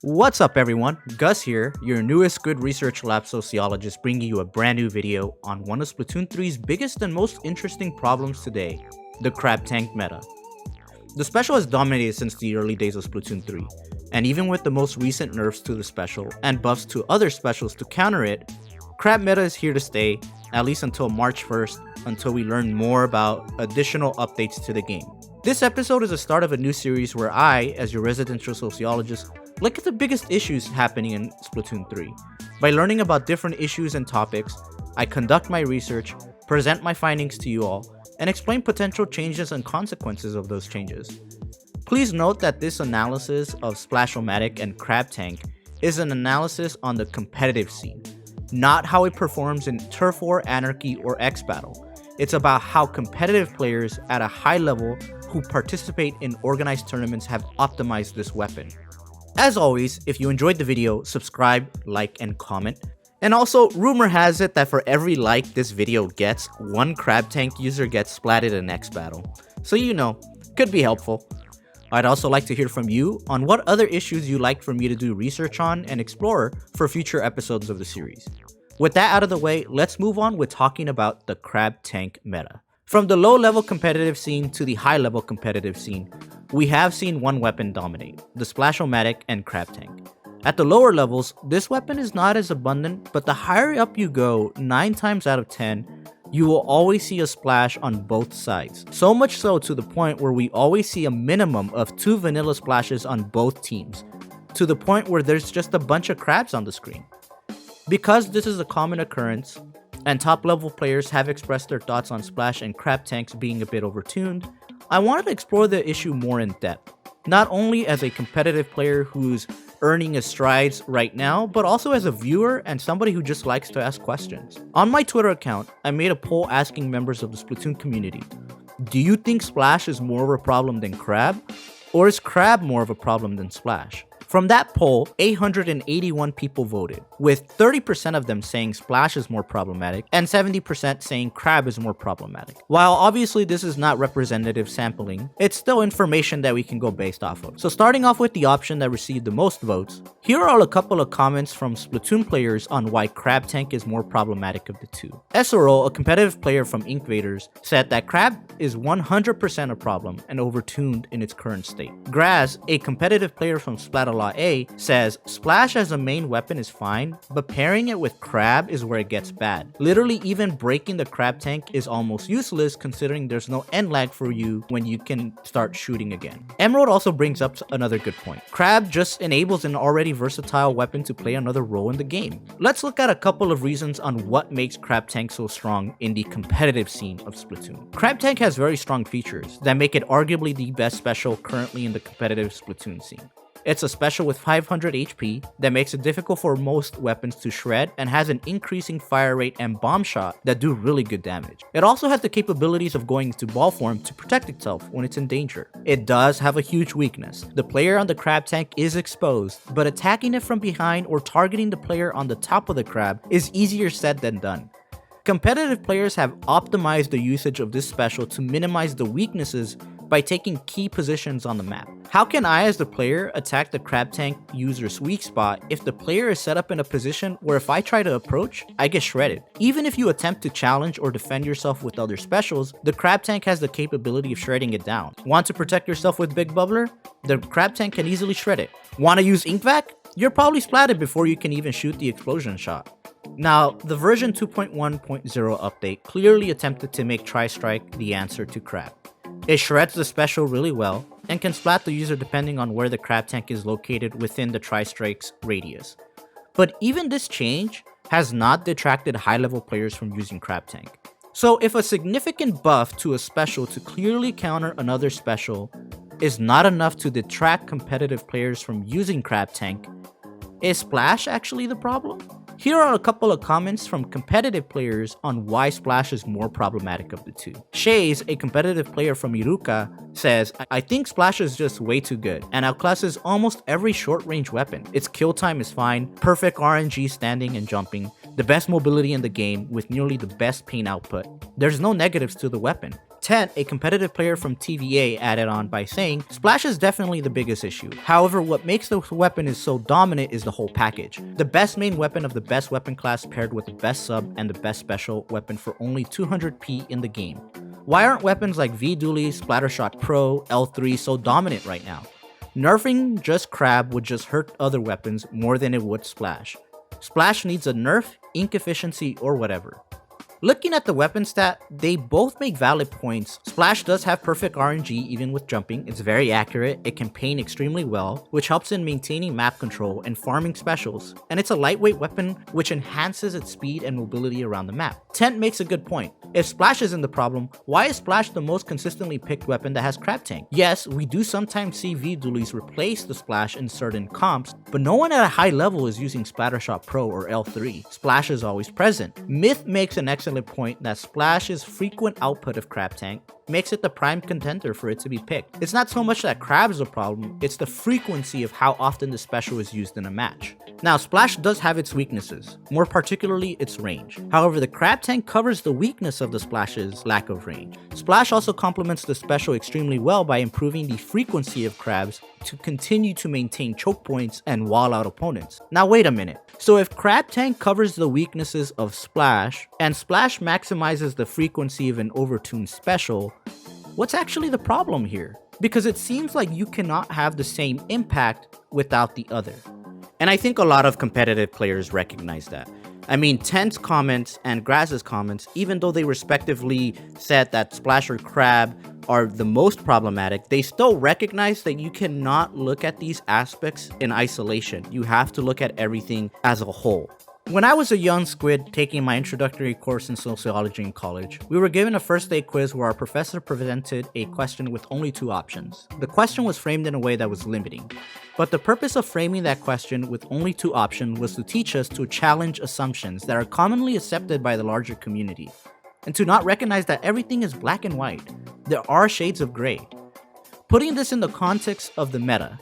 What's up everyone, Gus here, your newest Squid Research Lab sociologist bringing you a brand new video on one of Splatoon 3's biggest and most interesting problems today, the crab tank meta. The special has dominated since the early days of Splatoon 3, and even with the most recent nerfs to the special and buffs to other specials to counter it, crab meta is here to stay, at least until March 1st, until we learn more about additional updates to the game. This episode is the start of a new series where I, as your residential sociologist, look at the biggest issues happening in Splatoon 3. By learning about different issues and topics, I conduct my research, present my findings to you all, and explain potential changes and consequences of those changes. Please note that this analysis of Splash-O-Matic and Crab Tank is an analysis on the competitive scene, not how it performs in Turf War, Anarchy, or X Battle. It's about how competitive players at a high level who participate in organized tournaments have optimized this weapon. As always, if you enjoyed the video, subscribe, like, and comment. And also, rumor has it that for every like this video gets, one Crab Tank user gets splatted in X Battle. So you know, could be helpful. I'd also like to hear from you on what other issues you'd like for me to do research on and explore for future episodes of the series. With that out of the way, let's move on with talking about the Crab Tank meta. From the low-level competitive scene to the high-level competitive scene, we have seen one weapon dominate, the Splash-O-Matic and Crab Tank. At the lower levels, this weapon is not as abundant, but the higher up you go, 9 times out of 10, you will always see a splash on both sides. So much so to the point where we always see a minimum of 2 vanilla splashes on both teams, to the point where there's just a bunch of crabs on the screen. Because this is a common occurrence, and top level players have expressed their thoughts on Splash and Crab Tanks being a bit overtuned, I wanted to explore the issue more in depth, not only as a competitive player who's earning his strides right now, but also as a viewer and somebody who just likes to ask questions. On my Twitter account, I made a poll asking members of the Splatoon community, do you think Splash is more of a problem than Crab? Or is Crab more of a problem than Splash? From that poll, 881 people voted, with 30% of them saying Splash is more problematic and 70% saying Crab is more problematic. While obviously this is not representative sampling, it's still information that we can go based off of. So starting off with the option that received the most votes, here are a couple of comments from Splatoon players on why Crab Tank is more problematic of the two. SRO, a competitive player from Inkvaders, said that Crab is 100% a problem and overtuned in its current state. Graz, a competitive player from Splatalaw A, says Splash as a main weapon is fine, but pairing it with Crab is where it gets bad. Literally even breaking the Crab Tank is almost useless considering there's no end lag for you when you can start shooting again. Emerald also brings up another good point. Crab just enables an already versatile weapon to play another role in the game. Let's look at a couple of reasons on what makes Crab Tank so strong in the competitive scene of Splatoon. Crab Tank has very strong features that make it arguably the best special currently in the competitive Splatoon scene. It's a special with 500 HP that makes it difficult for most weapons to shred and has an increasing fire rate and bomb shot that do really good damage. It also has the capabilities of going into ball form to protect itself when it's in danger. It does have a huge weakness. The player on the Crab Tank is exposed, but attacking it from behind or targeting the player on the top of the crab is easier said than done. Competitive players have optimized the usage of this special to minimize the weaknesses by taking key positions on the map. How can I as the player attack the Crab Tank user's weak spot if the player is set up in a position where if I try to approach, I get shredded? Even if you attempt to challenge or defend yourself with other specials, the Crab Tank has the capability of shredding it down. Want to protect yourself with Big Bubbler? The Crab Tank can easily shred it. Want to use Inkvac? You're probably splatted before you can even shoot the explosion shot. Now, the version 2.1.0 update clearly attempted to make Tri-Strike the answer to Crab. It shreds the special really well and can splat the user depending on where the Crab Tank is located within the Tri-Strike's radius. But even this change has not detracted high-level players from using Crab Tank. So if a significant buff to a special to clearly counter another special is not enough to detract competitive players from using Crab Tank, is Splash actually the problem? Here are a couple of comments from competitive players on why Splash is more problematic of the two. Shays, a competitive player from Iruka, says, I think Splash is just way too good and outclasses almost every short-range weapon. Its kill time is fine, perfect RNG standing and jumping, the best mobility in the game with nearly the best pain output. There's no negatives to the weapon. Tent, a competitive player from TVA, added on by saying, Splash is definitely the biggest issue. However, what makes the weapon is so dominant is the whole package. The best main weapon of the best weapon class paired with the best sub and the best special weapon for only 200p in the game. Why aren't weapons like V-Dually, Splattershot Pro, L3 so dominant right now? Nerfing just Crab would just hurt other weapons more than it would Splash. Splash needs a nerf, ink efficiency, or whatever. Looking at the weapon stat, they both make valid points. Splash does have perfect RNG even with jumping, it's very accurate, it can paint extremely well, which helps in maintaining map control and farming specials, and it's a lightweight weapon which enhances its speed and mobility around the map. Tent makes a good point. If Splash isn't the problem, why is Splash the most consistently picked weapon that has Crab Tank? Yes, we do sometimes see V-Dualies replace the Splash in certain comps, but no one at a high level is using Splattershot Pro or L3. Splash is always present. Myth makes an excellent point that Splash's frequent output of Crab Tank makes it the prime contender for it to be picked. It's not so much that Crab is a problem, it's the frequency of how often the special is used in a match. Now, Splash does have its weaknesses, more particularly its range. However, the Crab Tank covers the weakness of the Splash's lack of range. Splash also complements the special extremely well by improving the frequency of crabs to continue to maintain choke points and wall out opponents. Now wait a minute. So if Crab Tank covers the weaknesses of Splash, and Splash maximizes the frequency of an overtuned special, what's actually the problem here? Because it seems like you cannot have the same impact without the other. And I think a lot of competitive players recognize that. I mean, Tent's comments and Graz's comments, even though they respectively said that Splash or Crab are the most problematic, they still recognize that you cannot look at these aspects in isolation. You have to look at everything as a whole. When I was a young squid taking my introductory course in sociology in college, we were given a first day quiz where our professor presented a question with only 2 options. The question was framed in a way that was limiting, but the purpose of framing that question with only 2 options was to teach us to challenge assumptions that are commonly accepted by the larger community, and to not recognize that everything is black and white. There are shades of gray. Putting this in the context of the meta,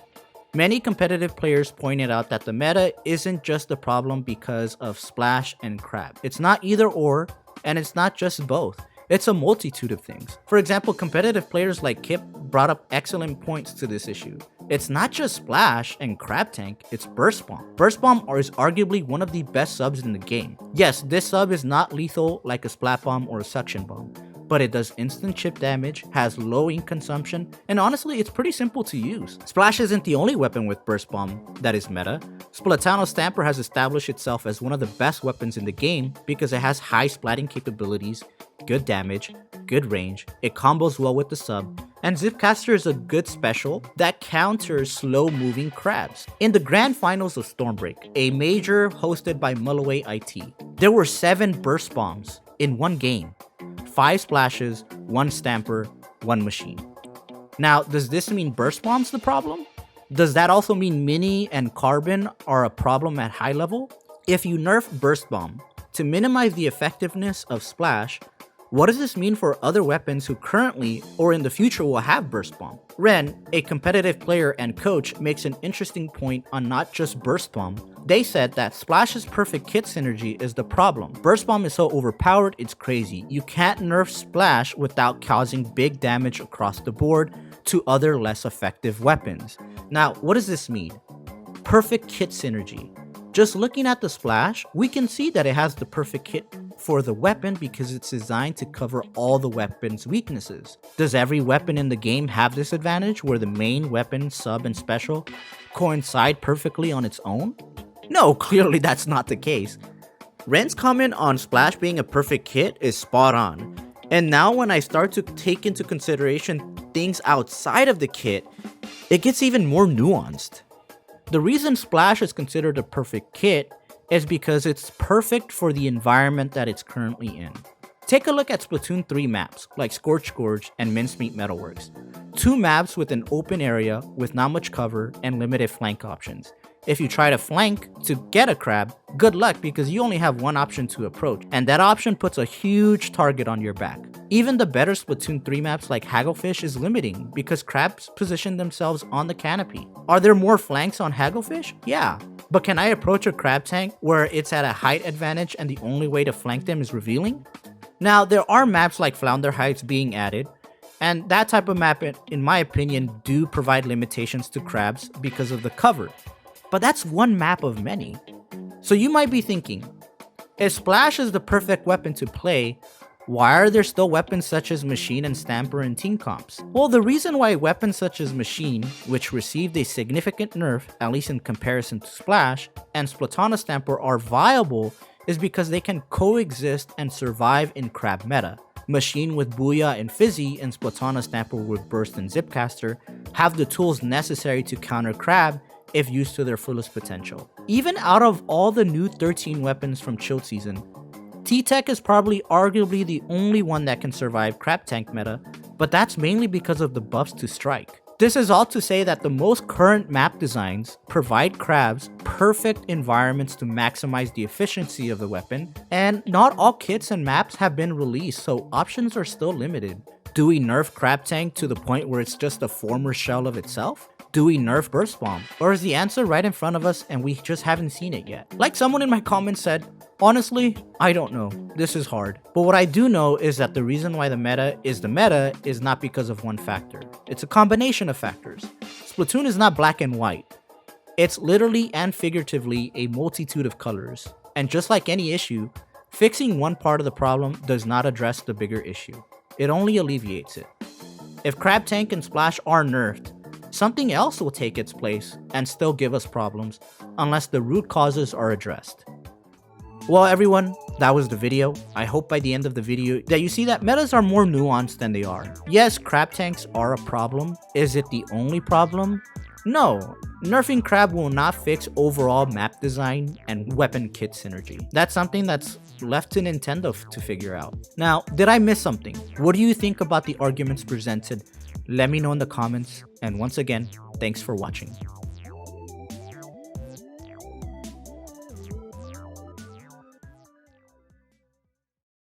many competitive players pointed out that the meta isn't just a problem because of Splash and Crab. It's not either or, and it's not just both. It's a multitude of things. For example, competitive players like Kip brought up excellent points to this issue. It's not just Splash and Crab Tank, it's Burst Bomb. Burst Bomb is arguably one of the best subs in the game. Yes, this sub is not lethal like a Splat Bomb or a Suction Bomb, but it does instant chip damage, has low ink consumption, and honestly, it's pretty simple to use. Splash isn't the only weapon with Burst Bomb that is meta. Splatano Stamper has established itself as one of the best weapons in the game because it has high splatting capabilities, good damage, good range, it combos well with the sub, and Zipcaster is a good special that counters slow moving crabs. In the grand finals of Stormbreak, a major hosted by Mulloway IT, there were 7 Burst Bombs in one game. 5 splashes, 1 stamper, 1 machine. Now, does this mean Burst Bomb's the problem? Does that also mean Mini and Carbon are a problem at high level? If you nerf Burst Bomb to minimize the effectiveness of Splash, what does this mean for other weapons who currently or in the future will have Burst Bomb? Ren, a competitive player and coach, makes an interesting point on not just Burst Bomb. They said that Splash's perfect kit synergy is the problem. Burst Bomb is so overpowered, it's crazy. You can't nerf Splash without causing big damage across the board to other less effective weapons. Now, what does this mean? Perfect kit synergy. Just looking at the Splash, we can see that it has the perfect kit for the weapon because it's designed to cover all the weapon's weaknesses. Does every weapon in the game have this advantage where the main weapon, sub, and special coincide perfectly on its own? No, clearly that's not the case. Ren's comment on Splash being a perfect kit is spot on. And now when I start to take into consideration things outside of the kit, it gets even more nuanced. The reason Splash is considered a perfect kit is because it's perfect for the environment that it's currently in. Take a look at Splatoon 3 maps like Scorch Gorge and Mincemeat Metalworks. 2 maps with an open area with not much cover and limited flank options. If you try to flank to get a crab, good luck because you only have one option to approach, and that option puts a huge target on your back. Even the better Splatoon 3 maps like Hagglefish is limiting because crabs position themselves on the canopy. Are there more flanks on Hagglefish? Yeah. But can I approach a crab tank where it's at a height advantage and the only way to flank them is revealing? Now, there are maps like Flounder Heights being added, and that type of map, in my opinion, do provide limitations to crabs because of the cover. But that's one map of many. So you might be thinking, if Splash is the perfect weapon to play, why are there still weapons such as Machine and Stamper in team comps? Well, the reason why weapons such as Machine, which received a significant nerf, at least in comparison to Splash, and Splatana Stamper are viable is because they can coexist and survive in crab meta. Machine with Booyah and Fizzy and Splatana Stamper with Burst and Zipcaster have the tools necessary to counter crab if used to their fullest potential. Even out of all the new 13 weapons from Chilled Season, T-Tech is probably arguably the only one that can survive crab tank meta, but that's mainly because of the buffs to strike. This is all to say that the most current map designs provide crabs perfect environments to maximize the efficiency of the weapon, and not all kits and maps have been released, so options are still limited. Do we nerf crab tank to the point where it's just a former shell of itself? Do we nerf burst bomb? Or is the answer right in front of us and we just haven't seen it yet? Like someone in my comments said, honestly, I don't know. This is hard. But what I do know is that the reason why the meta is not because of one factor. It's a combination of factors. Splatoon is not black and white. It's literally and figuratively a multitude of colors. And just like any issue, fixing one part of the problem does not address the bigger issue. It only alleviates it. If Crab Tank and Splash are nerfed, something else will take its place and still give us problems unless the root causes are addressed. Well everyone, that was the video. I hope by the end of the video that you see that metas are more nuanced than they are. Yes, crab tanks are a problem. Is it the only problem? No, nerfing crab will not fix overall map design and weapon kit synergy. That's something that's left to Nintendo to figure out. Now, did I miss something? What do you think about the arguments presented? Let me know in the comments, and once again, thanks for watching.